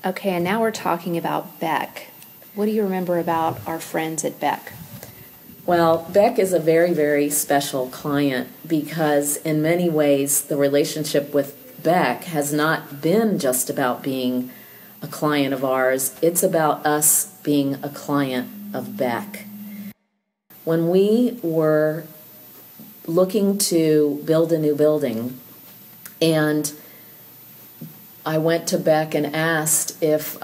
Okay, and now we're talking about Beck. What do you remember about our friends at Beck? Well, Beck is a very, very special client because in many ways the relationship with Beck has not been just about being a client of ours. It's about us being a client of Beck. When we were looking to build a new building, and I went to Beck and asked if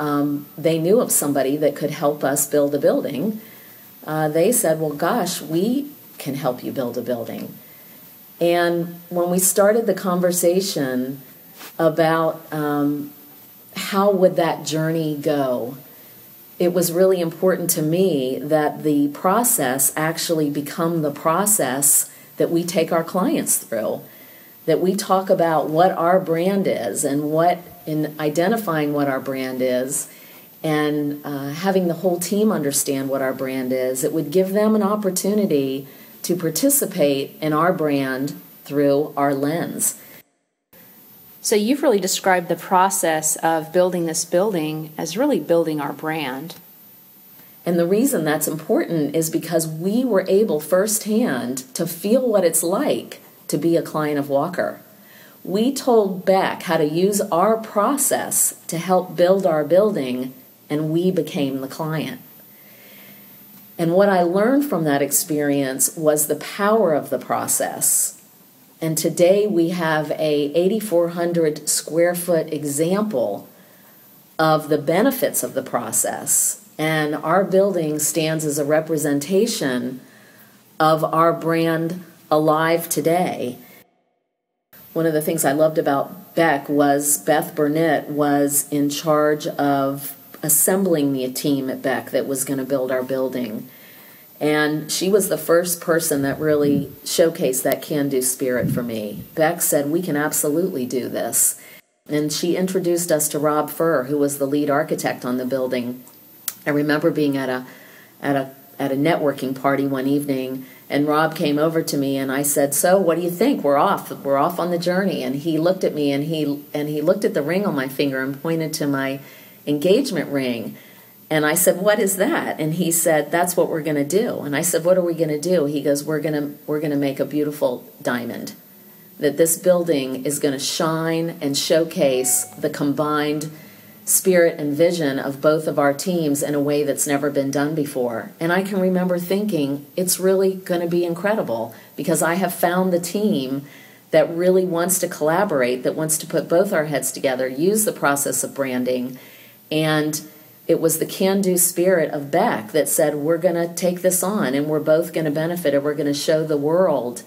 they knew of somebody that could help us build a building, they said, well, gosh, we can help you build a building. And when we started the conversation about how would that journey go, it was really important to me that the process actually become the process that we take our clients through, that we talk about what our brand is and what, in identifying what our brand is and having the whole team understand what our brand is, it would give them an opportunity to participate in our brand through our lens. So you've really described the process of building this building as really building our brand. And the reason that's important is because we were able firsthand to feel what it's like to be a client of Walker. We told Beck how to use our process to help build our building, and we became the client. And what I learned from that experience was the power of the process. And today we have a 8,400 square foot example of the benefits of the process. And our building stands as a representation of our brand alive today. One of the things I loved about Beck was Beth Burnett was in charge of assembling the team at Beck that was going to build our building. And she was the first person that really showcased that can-do spirit for me. Beck said, we can absolutely do this. And she introduced us to Rob Furr, who was the lead architect on the building. I remember being at a networking party one evening, and Rob came over to me and I said, so what do you think? We're off on the journey. And he looked at me and he looked at the ring on my finger and pointed to my engagement ring. And I said, what is that? And he said, that's what we're going to do. And I said, what are we going to do? He goes, we're going to make a beautiful diamond. That this building is going to shine and showcase the combined spirit and vision of both of our teams in a way that's never been done before. And I can remember thinking, it's really going to be incredible because I have found the team that really wants to collaborate, that wants to put both our heads together, use the process of branding. And it was the can-do spirit of Beck that said, we're going to take this on and we're both going to benefit and we're going to show the world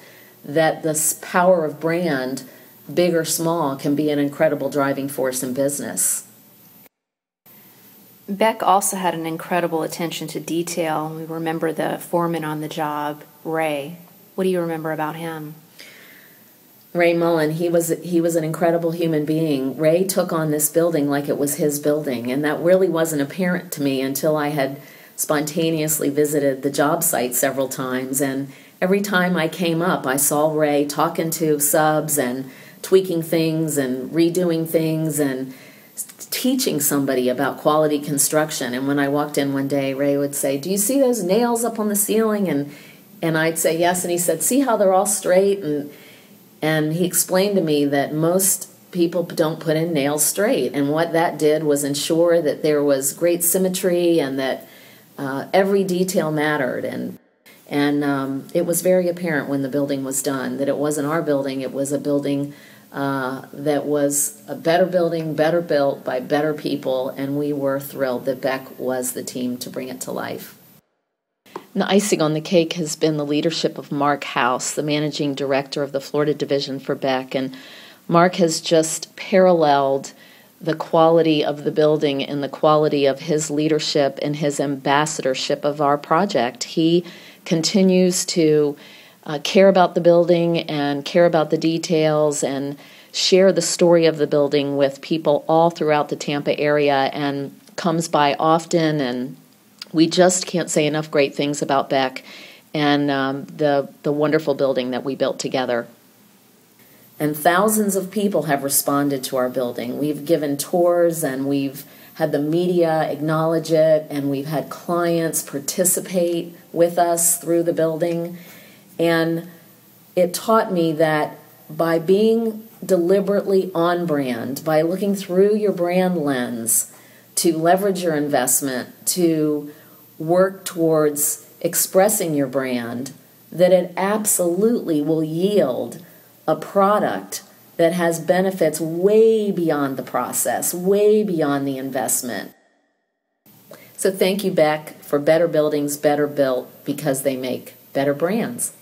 that this power of brand, big or small, can be an incredible driving force in business. Beck also had an incredible attention to detail. We remember the foreman on the job, Ray. What do you remember about him? Ray Mullen, he was an incredible human being. Ray took on this building like it was his building, and that really wasn't apparent to me until I had spontaneously visited the job site several times. And every time I came up, I saw Ray talking to subs and tweaking things and redoing things and teaching somebody about quality construction. And when I walked in one day, Ray would say, do you see those nails up on the ceiling? And I'd say yes, and he said, see how they're all straight? And he explained to me that most people don't put in nails straight, and what that did was ensure that there was great symmetry and that every detail mattered. And it was very apparent when the building was done that it wasn't our building, it was a building that was a better building, better built by better people, and we were thrilled that Beck was the team to bring it to life. And the icing on the cake has been the leadership of Mark House, the managing director of the Florida division for Beck. And Mark has just paralleled the quality of the building and the quality of his leadership and his ambassadorship of our project. He continues to care about the building and care about the details and share the story of the building with people all throughout the Tampa area and comes by often, and we just can't say enough great things about Beck and the wonderful building that we built together. And thousands of people have responded to our building. We've given tours and we've had the media acknowledge it, and we've had clients participate with us through the building. And it taught me that by being deliberately on brand, by looking through your brand lens to leverage your investment, to work towards expressing your brand, that it absolutely will yield a product that has benefits way beyond the process, way beyond the investment. So thank you, Beck, for Better Buildings, Better Built, because they make better brands.